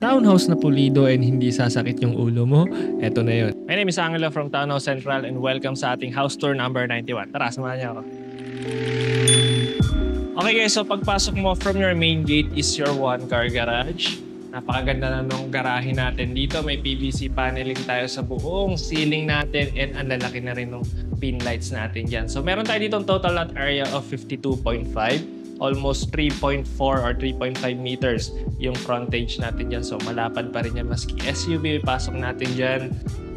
Townhouse na pulido and hindi sasakit yung ulo mo, eto na yun. My name is Angelo from Townhouse Central and welcome sa ating house tour number 91. Tara, samahan niyo ako. Okay guys, so pagpasok mo from your main gate is your one-car garage. Napakaganda na nung garahe natin dito. May PVC paneling tayo sa buong ceiling natin and ang lalaki na rin ng pin lights natin dyan. So meron tayo dito total lot area of 52.5. Almost 3.4 or 3.5 meters yung frontage natin dyan. So malapad pa rin yan maski SUV pasok natin dyan.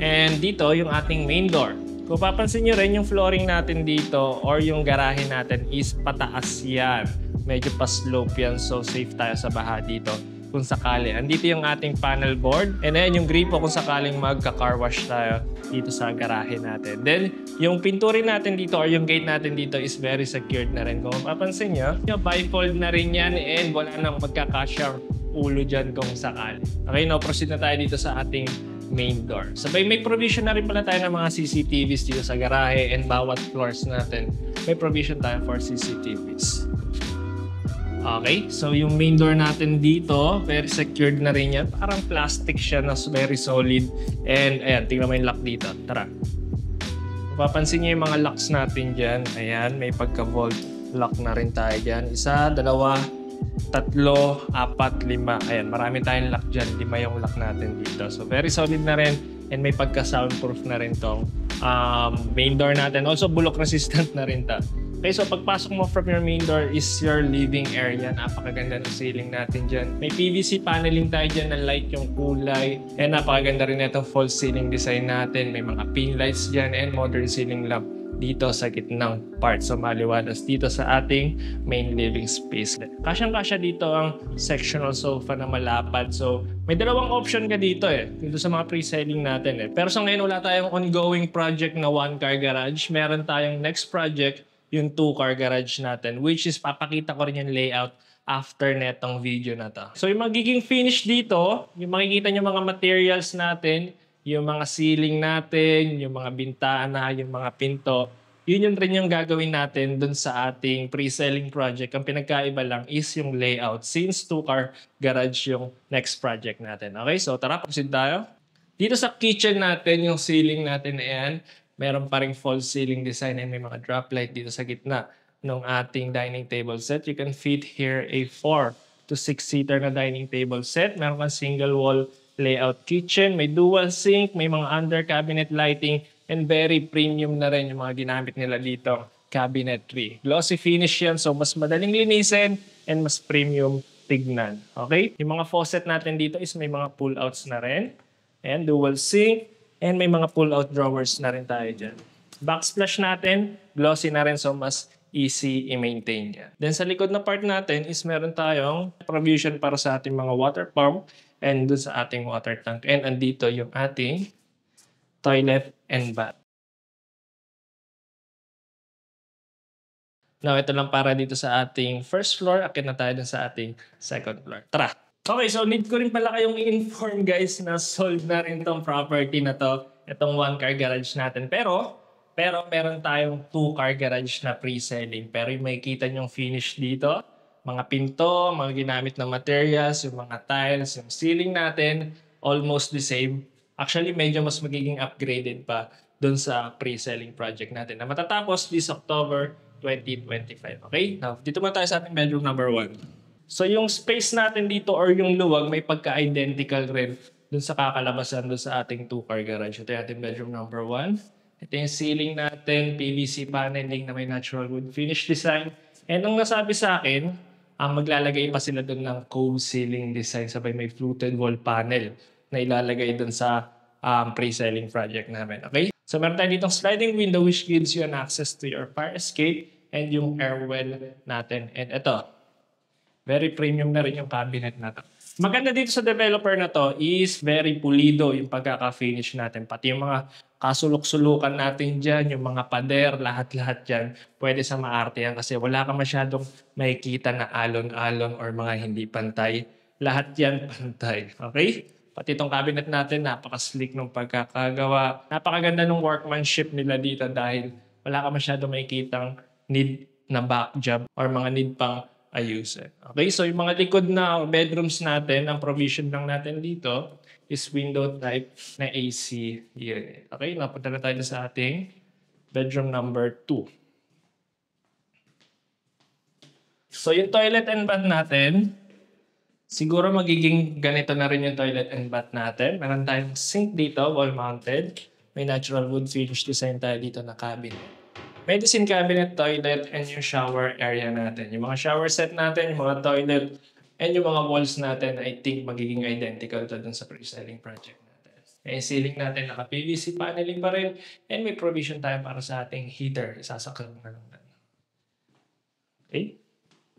And dito yung ating main door. Kung papansin nyo rin yung flooring natin dito or yung garahe natin is pataas yan. Medyo pa-slope yan so safe tayo sa baha dito kung sakali. Andito yung ating panel board and then yung gripo kung sakaling magka-car wash tayo dito sa garahe natin. Then yung pinturin natin dito or yung gate natin dito is very secured na rin. Kung mapapansin nyo, bifold na rin yan and wala nang magkakasya ulo dyan kung sakali. Okay, now proceed na tayo dito sa ating main door. Sabay may provision na rin pala tayo ng mga CCTVs dito sa garahe and bawat floors natin may provision tayo for CCTVs. Okay, so yung main door natin dito, very secured na rin yan. Parang plastic siya na very solid. And ayan, tingnan mo yung lock dito. Tara. Mapapansin niyo yung mga locks natin dyan. Ayan, may pagka-vault lock na rin tayo dyan. Isa, dalawa, tatlo, apat, lima. Ayan, marami tayong lock dyan. 5 yung lock natin dito. So very solid na rin. And may pagka-soundproof na rin tong main door natin. Also, bulok resistant na rin ta. Okay, so pagpasok mo from your main door is your living area. Napakaganda ng ceiling natin dyan. May PVC paneling tayo dyan na light yung kulay. And napakaganda rin itong false ceiling design natin. May mga pin lights dyan and modern ceiling lamp dito sa gitnang part. So maliwalas dito sa ating main living space. Kasyang-kasya dito ang sectional sofa na malapad. So may dalawang option ka dito dito sa mga pre-selling natin Pero sa ngayon wala tayong ongoing project na one-car garage. Meron tayong next project yung 2-car garage natin, which is papakita ko rin yung layout after netong video na to. So yung magiging finish dito, yung makikita nyo mga materials natin, yung mga ceiling natin, yung mga bintana, yung mga pinto, yun rin yung gagawin natin dun sa ating pre-selling project. Ang pinagkaiba lang is yung layout since 2-car garage yung next project natin. Okay, so tara, proceed tayo. Dito sa kitchen natin, yung ceiling natin na yan, meron pa ring false ceiling design and may mga drop light dito sa gitna ng ating dining table set. You can fit here a 4 to 6-seater na dining table set. Meron kang single wall layout kitchen, may dual sink, may mga under cabinet lighting, and very premium na rin yung mga ginamit nila dito, cabinetry. Glossy finish yan, so mas madaling linisin and mas premium tignan. Okay? Yung mga faucet natin dito is may mga pull-outs na rin and dual sink. And may mga pull-out drawers na rin tayo dyan. Backsplash natin, glossy na rin so mas easy i-maintain yan. Then sa likod na part natin is meron tayong provision para sa ating mga water pump and dun sa ating water tank. And andito yung ating toilet and bath. Now ito lang para dito sa ating first floor. Akit na tayo dun sa ating second floor. Tara! Okay, so need ko rin pala kayong i-inform guys na sold na rin tong property na to. Itong 1-car garage natin. Pero meron tayong 2-car garage na pre-selling. Pero yung makikita nyong finish dito, mga pinto, mga ginamit na materials, yung mga tiles, yung ceiling natin, almost the same. Actually, medyo mas magiging upgraded pa dun sa pre-selling project natin na matatapos this October 2025. Okay? Now, dito muna tayo sa ating bedroom number 1. So yung space natin dito or yung luwag may pagka-identical rin dun sa kakalabasan dun sa ating 2-car garage. Ito yung ating bedroom number 1. Ito yung ceiling natin, PVC paneling na may natural wood finish design. And ang nasabi sa akin, maglalagay pa sila dun ng cove ceiling design sabay may fluted wall panel na ilalagay dun sa pre-selling project namin. Okay? So meron tayo ditong sliding window which gives you an access to your fire escape and yung air well natin. And ito, very premium na rin yung cabinet na to. Maganda dito sa developer na to is very pulido yung pagkaka-finish natin. Pati yung mga kasulok-sulukan natin dyan, yung mga pader, lahat-lahat dyan, pwede sa maarte yan kasi wala ka masyadong makikita na alon-alon or mga hindi pantay. Lahat yan pantay. Okay? Pati itong cabinet natin, napaka-slick ng pagkakagawa. Napakaganda ng workmanship nila dito dahil wala ka masyadong makikitang need na back job or mga need pang ayusin. Okay, so yung mga likod na bedrooms natin, ang provision lang natin dito is window type na AC unit. Okay, napunta na tayo sa ating bedroom number 2. So yung toilet and bath natin, siguro magiging ganito na rin yung toilet and bath natin. Meron tayong sink dito, wall-mounted. May natural wood finish design tayo dito na cabinet. Medicine cabinet, toilet, and yung shower area natin. Yung mga shower set natin, yung mga toilet, and yung mga walls natin, I think magiging identical to dun sa pre-selling project natin. Yung ceiling natin, naka-PVC paneling pa rin, and may provision tayo para sa ating heater. Isasakal mo na lang. Okay?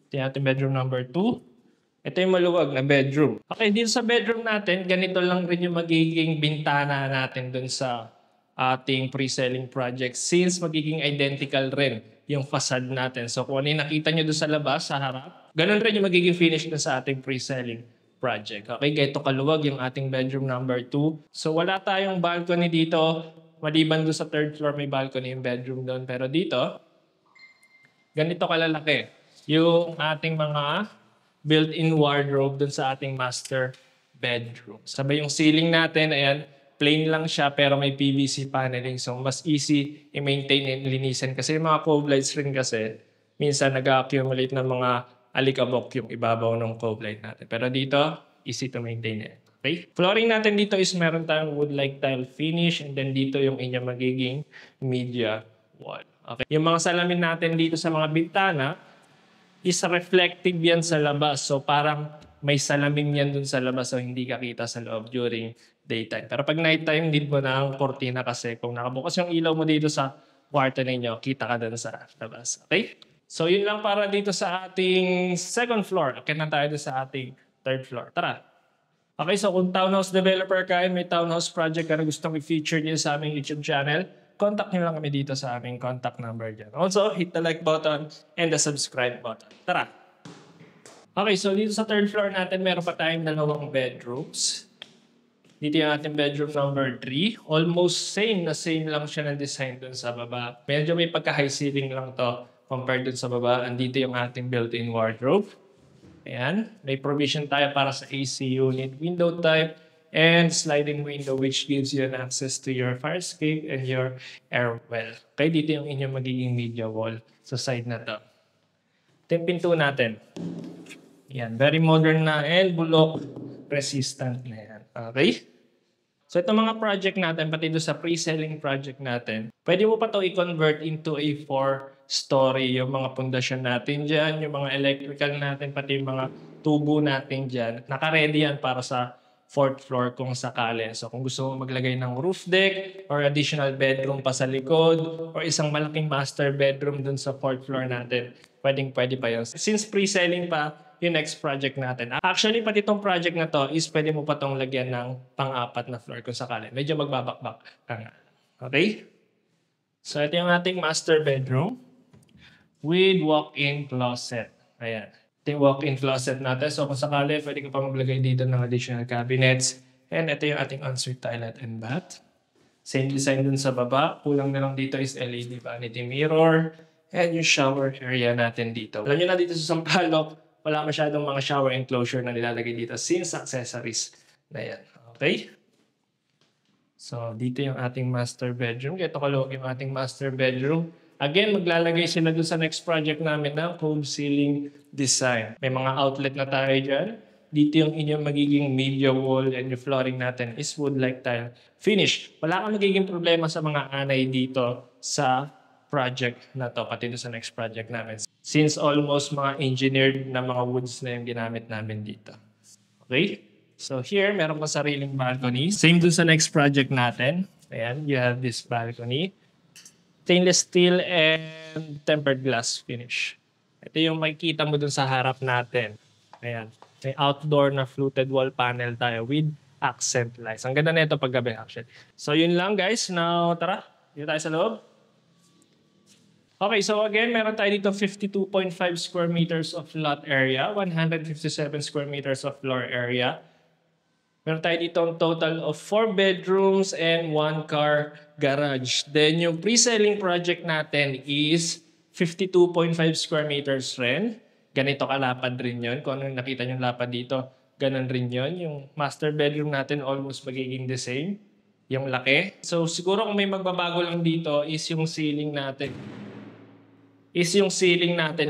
Ito yung ating bedroom number 2. Ito yung maluwag na bedroom. Okay, dito sa bedroom natin, ganito lang rin yung magiging bintana natin dun sa ating pre-selling project since magiging identical rin yung facade natin. So kung ano yung nakita nyo dun sa labas, sa harap, ganun rin yung magiging finish dun sa ating pre-selling project. Okay, ganito kaluwag yung ating bedroom number 2. So wala tayong balcony dito. Maliban dun sa third floor, may balcony yung bedroom doon. Pero dito, ganito kalalaki yung ating mga built-in wardrobe dun sa ating master bedroom. Sabay yung ceiling natin, ayan, plain lang siya pero may PVC paneling. So mas easy i-maintain and linisin. Kasi yung mga cove lights rin kasi, minsan nag-accumulate ng mga alikabok yung ibabaw ng cove light natin. Pero dito, easy to maintain it. Okay? Flooring natin dito is meron tayong wood-like tile finish and then dito yung inyong magiging media wall. Okay? Yung mga salamin natin dito sa mga bintana, is reflective yan sa labas. So parang may salamin yan dun sa labas so hindi ka kita sa loob during daytime. Pero pag nighttime, need mo ng kortina kasi kung nakabukas yung ilaw mo dito sa kwarto ninyo, kita ka dun sa labas. Okay? So yun lang para dito sa ating second floor. Okay na tayo sa ating third floor. Tara! Okay, so kung townhouse developer ka and may townhouse project ka na gustong i-feature dito sa aming YouTube channel, contact nyo lang kami dito sa aming contact number dyan. Also, hit the like button and the subscribe button. Tara! Okay, so dito sa third floor natin, meron pa tayong 2 bedrooms. Dito yung ating bedroom number 3. Almost same lang siya ng design dun sa baba. Medyo may pagka-high ceiling lang to compared dun sa baba. Andito yung ating built-in wardrobe. Ayan. May provision tayo para sa AC unit, window type, and sliding window which gives you an access to your fire escape and your air well. Okay, dito yung inyong magiging media wall sa side na to. Ito yung pinto natin. Yan, very modern na and bulok resistant na yan. Okay? So itong mga project natin, pati doon sa pre-selling project natin, pwede mo pa ito i-convert into a 4-story. Yung mga pundasyon natin dyan, yung mga electrical natin, pati yung mga tubo natin dyan. Naka-ready yan para sa 4th floor kung sakali. So kung gusto mo maglagay ng roof deck or additional bedroom pa sa likod or isang malaking master bedroom dun sa 4th floor natin, pwede pa yun. Since pre-selling pa yung next project natin. Actually, pati itong project na to is pwede mo pa itong lagyan ng pang-4 na floor kung sakali. Medyo magbabakbak ka nga. Okay? So ito yung ating master bedroom with walk-in closet. Ayan. Ito yung walk-in closet natin. So kung sakali, pwede ka pa maglagay dito ng additional cabinets. And ito yung ating ensuite toilet and bath. Same design dun sa baba. Kulang na lang dito is LED vanity mirror. And yung shower area natin dito. Alam nyo na dito sa Sampaloc, wala masyadong mga shower enclosure na nilalagay dito since accessories na yan. Okay? So dito yung ating master bedroom. Ito kaluwag yung ating master bedroom. Again, maglalagay sila doon sa next project namin ng cove ceiling design. May mga outlet na tayo dyan. Dito yung inyong magiging media wall and yung flooring natin is wood-like tile finish. Wala kang magiging problema sa mga anay dito sa project na to, pati doon sa next project namin. Since almost mga engineered na mga woods na yung ginamit namin dito. Okay? So here, meron pa sariling balcony. Same doon sa next project natin. Ayan, you have this balcony. Stainless steel and tempered glass finish. Ito yung makikita mo dun sa harap natin. Ayan. May outdoor na fluted wall panel tayo with accent lights. Ang ganda na ito paggabi actually. So yun lang guys. Now tara, dito tayo sa loob. Okay, so again, meron tayo dito 52.5 square meters of lot area, 157 square meters of floor area. Meron tayo dito ang total of 4 bedrooms and 1 car garage. Then yung pre-selling project natin is 52.5 square meters rin. ganito kalapad rin yun. Kung ano yung nakita nyo lapad dito, ganun rin yun. Yung master bedroom natin almost magiging the same. Yung laki. So siguro kung may magbabago lang dito is yung ceiling natin.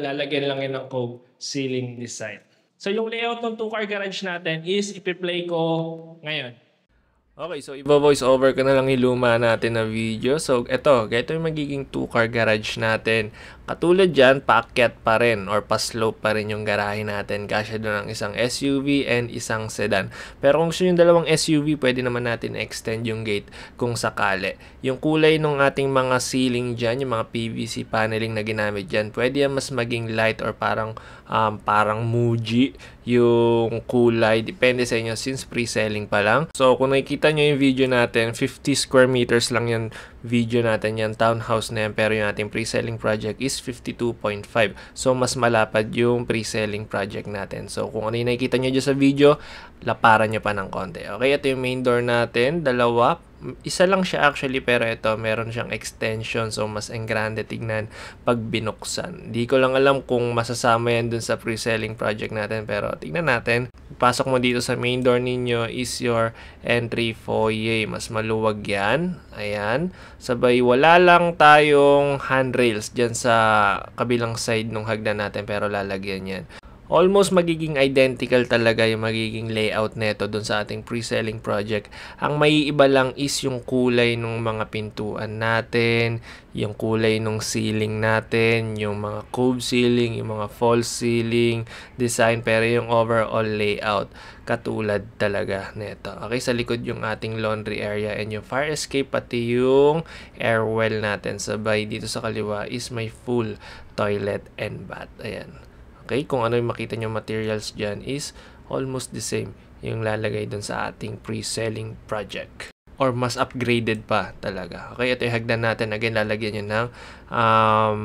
Lalagyan lang yun ng cove ceiling design. So yung layout ng 2-car garage natin is ipi-play ko ngayon. Okay, so i-voice over ko na lang yung luma natin na video. So, ganito yung magiging 2-car garage natin. Katulad dyan, paakyat pa rin or pa-slope pa rin yung garahe natin. Kasya doon ang isang SUV and isang sedan. Pero kung gusto yung dalawang SUV, pwede naman natin extend yung gate kung sakali. Yung kulay ng ating mga ceiling dyan, yung mga PVC paneling na ginamit dyan, pwede yan mas maging light or parang Muji yung kulay. Depende sa inyo since pre-selling pa lang. So, kung nakikita nyo yung video natin, 50 square meters lang yung video natin yan, townhouse na yan, pero yung ating pre-selling project is 52.5. So, mas malapad yung pre-selling project natin. So, kung ano yung nakikita nyo dyan sa video, laparan nyo pa ng konti. Okay, ito yung main door natin, dalawa. Isa lang siya actually, pero ito, meron siyang extension. So, mas engrande tignan pag binuksan. Di ko lang alam kung masasama yan dun sa pre-selling project natin, pero tignan natin. Pasok mo dito sa main door ninyo is your entry foyer. Mas maluwag yan. Ayan. Sabay, wala lang tayong handrails dyan sa kabilang side ng hagdan natin, pero lalagyan yan. Almost magiging identical talaga yung magiging layout neto dun sa ating pre-selling project. Ang maiiba lang is yung kulay ng mga pintuan natin, yung kulay ng ceiling natin, yung mga cove ceiling, yung mga false ceiling design, pero yung overall layout katulad talaga neto. Okay, sa likod yung ating laundry area and yung fire escape, pati yung air well natin. Sabay dito sa kaliwa is may full toilet and bath. Ayan. Okay, kung ano yung makita nyo materials dyan is almost the same yung lalagay dun sa ating pre-selling project. Or mas upgraded pa talaga. Okay, ito yung hagdan natin. Again, lalagyan nyo ng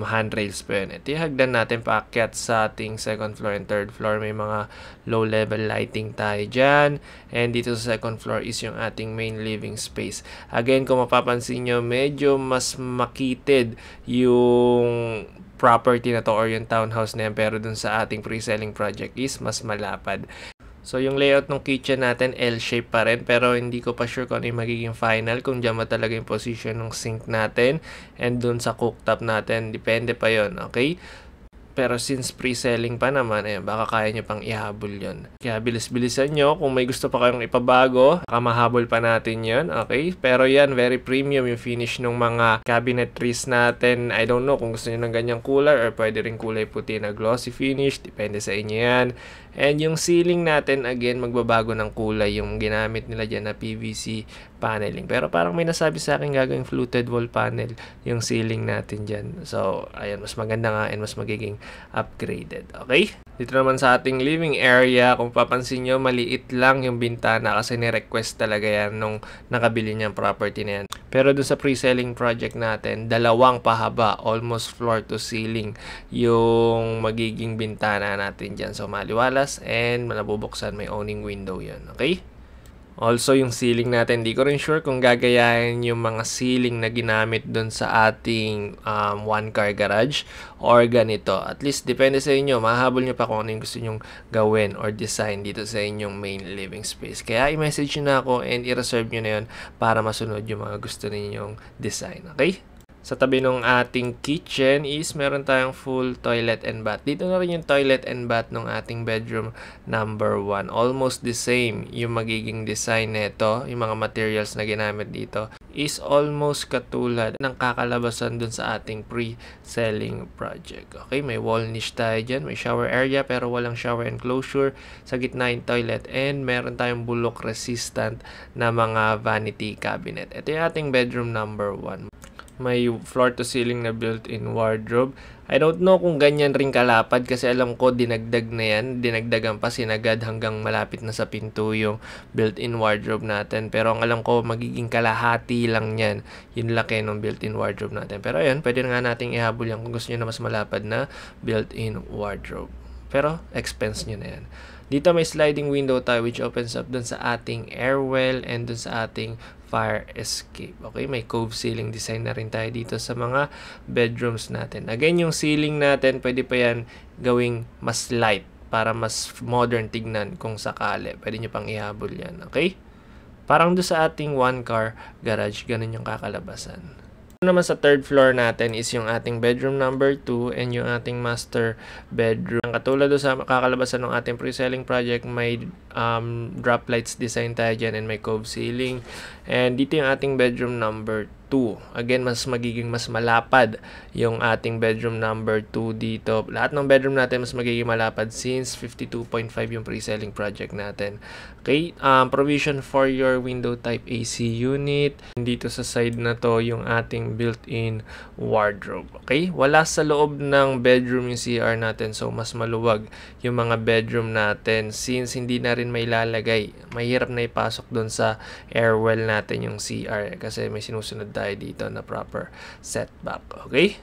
handrails pa yun. Ito yung hagdan natin paakyat sa ating second floor and third floor. May mga low-level lighting tayo dyan. And dito sa second floor is yung ating main living space. Again, kung mapapansin nyo, medyo mas makitid yung property na to or yung townhouse na yan, pero dun sa ating pre-selling project is mas malapad. So, yung layout ng kitchen natin, L-shape pa rin, pero hindi ko pa sure kung ano yung magiging final, kung dyan ba talaga yung position ng sink natin, and dun sa cooktop natin, depende pa yon, okay? Pero since pre-selling pa naman, baka kaya nyo pang ihabol yon. Kaya bilis-bilisan nyo. Kung may gusto pa kayong ipabago, baka mahabol pa natin yon. Okay? Pero yan, very premium yung finish ng mga cabinetries natin. I don't know kung gusto nyo ng ganyang kulay or pwede rin kulay puti na glossy finish. Depende sa inyo yan. And yung ceiling natin, again, magbabago ng kulay. Yung ginamit nila dyan na PVC paneling. Pero parang may nasabi sa akin gagawing fluted wall panel yung ceiling natin dyan. So, ayan, mas maganda nga and mas magiging upgraded. Okay? Dito naman sa ating living area, kung papansin nyo, maliit lang yung bintana kasi ni-request talaga yan nung nakabili niyang property na yan. Pero dun sa pre-selling project natin, dalawang pahaba, almost floor to ceiling, yung magiging bintana natin dyan. So, maliwalas and nabubuksan, may owning window yan. Okay? Also, yung ceiling natin, di ko rin sure kung gagayahin yung mga ceiling na ginamit dun sa ating one-car garage or ganito. At least, depende sa inyo. Mahabol nyo pa kung ano yung gusto nyong gawin or design dito sa inyong main living space. Kaya, i-message nyo na ako and i-reserve nyo na yun para masunod yung mga gusto ninyong design. Okay? Sa tabi ng ating kitchen is meron tayong full toilet and bath. Dito na rin yung toilet and bath ng ating bedroom number 1. Almost the same yung magiging design nito. Yung mga materials na ginamit dito is almost katulad ng kakalabasan dun sa ating pre-selling project. Okay, may wall niche tayo dyan. May shower area pero walang shower enclosure. Sa gitna yung toilet and meron tayong bulok resistant na mga vanity cabinet. Ito yung ating bedroom number 1. May floor-to-ceiling na built-in wardrobe. I don't know kung ganyan rin kalapad kasi alam ko dinagdag na yan. Dinagdagan pa, sinagad hanggang malapit na sa pinto yung built-in wardrobe natin. Pero ang alam ko, magiging kalahati lang yan. Yung laki ng built-in wardrobe natin. Pero ayun, pwede na nga nating ihabol yan kung gusto nyo na mas malapad na built-in wardrobe. Pero expense nyo na yan. Dito may sliding window tayo which opens up dun sa ating air well and dun sa ating fire escape. Okay, may cove ceiling design na rin tayo dito sa mga bedrooms natin. Again, yung ceiling natin, pwede pa yan gawing mas light para mas modern tignan kung sakali. Pwede nyo pang ihabol yan. Okay? Parang doon sa ating one-car garage, ganun yung kakalabasan. Naman sa third floor natin is yung ating bedroom number 2 and yung ating master bedroom. Katulad do sa kakalabasan ng ating pre-selling project, may drop lights design tayo dyan and may cove ceiling. And dito yung ating bedroom number 2. Again, mas magiging mas malapad yung ating bedroom number 2 dito. Lahat ng bedroom natin mas magiging malapad since 52.5 yung pre-selling project natin. Okay, provision for your window type AC unit. Dito sa side na to yung ating built-in wardrobe. Okay, wala sa loob ng bedroom yung CR natin, so mas maluwag yung mga bedroom natin since hindi na rin may lalagay. Mahirap na ipasok doon sa airwell natin yung CR kasi may sinusunod tayo dito na proper setback. Okay?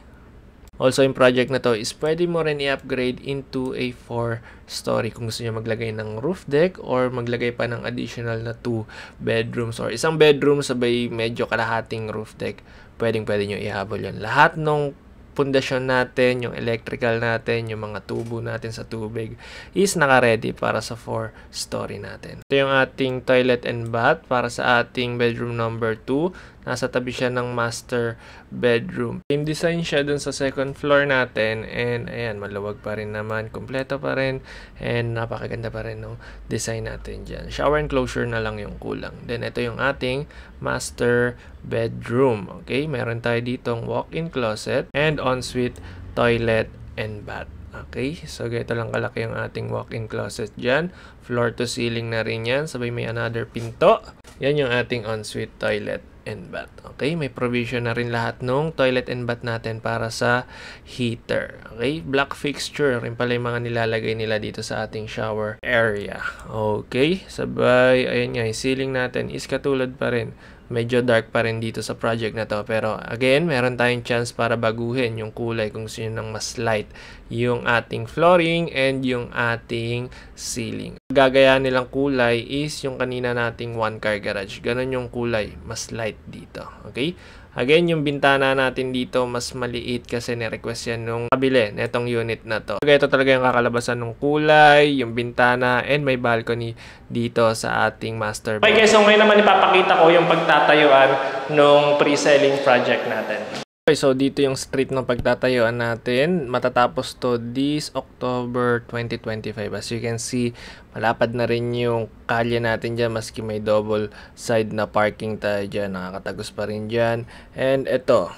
Also, yung project na to is pwede mo rin i-upgrade into a 4-story kung gusto nyo maglagay ng roof deck or maglagay pa ng additional na 2 bedrooms or isang bedroom sabay medyo kalahating roof deck. Pwede nyo ihabol yan. Lahat ng pundasyon natin, yung electrical natin, yung mga tubo natin sa tubig is naka-ready para sa 4-story natin. Ito yung ating toilet and bath para sa ating bedroom number 2. Nasa tabi siya ng master bedroom. Same design siya dun sa second floor natin and ayan, maluwag pa rin naman, kompleto pa rin and napakaganda pa rin ng design natin dyan. Shower enclosure na lang yung kulang. Then ito yung ating master bedroom. Okay, meron tayo ditong walk-in closet and ensuite toilet and bath. Okay, so ganito lang kalaki yung ating walk-in closet dyan. Floor to ceiling na rin yan. Sabay may another pinto. Yan yung ating ensuite toilet and bath. Okay, may provision na rin lahat nung toilet and bath natin para sa heater. Okay, black fixture rin pala yung mga nilalagay nila dito sa ating shower area. Okay, sabay, ayan nga, yung ceiling natin is katulad pa rin. Medyo dark pa rin dito sa project na to. Pero again, meron tayong chance para baguhin yung kulay kung gusto nyo ng mas light yung ating flooring and yung ating ceiling. Gagaya nilang kulay is yung kanina nating one-car garage. Ganon yung kulay, mas light dito. Okay? Again, yung bintana natin dito mas maliit kasi ni-request yan nung kabili netong unit na to. Okay, ito talaga yung kakalabasan ng kulay, yung bintana, and may balcony dito sa ating master bedroom. Okay guys, so ngayon naman ipapakita ko yung pagtatayuan ng pre-selling project natin. Okay, so dito yung street ng pagtatayuan natin. Matatapos to this October 2025. As you can see, malapad na rin yung kalye natin dyan. Maski may double side na parking tayo dyan. Nakakatagos pa rin dyan. And ito,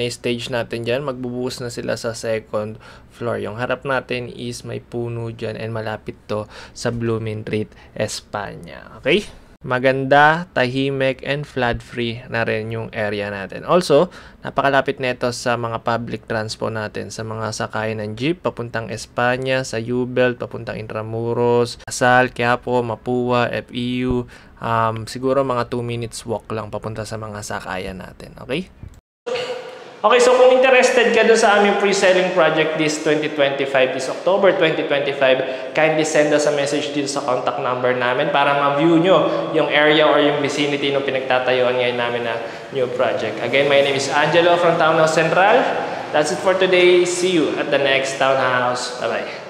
stage natin dyan. Magbubuhos na sila sa second floor. Yung harap natin is may puno dyan and malapit to sa Blooming Treat, Espanya. Okay? Maganda, tahimik, and flood-free na rin yung area natin. Also, napakalapit nito sa mga public transport natin, sa mga sakayan ng jeep, papuntang Espanya, sa U-Belt, papuntang Intramuros, Asal, Quiapo, Mapua, FEU. Siguro mga 2 minutes walk lang papunta sa mga sakayan natin. Okay? Okay, so kung interested ka dun sa aming pre-selling project this 2025, this October 2025, kindly send us a message dito sa contact number namin para ma-view nyo yung area or yung vicinity ng pinagtatayuan ngayon namin na new project. Again, my name is Angelo from Townhouse Central. That's it for today. See you at the next Townhouse. Bye-bye.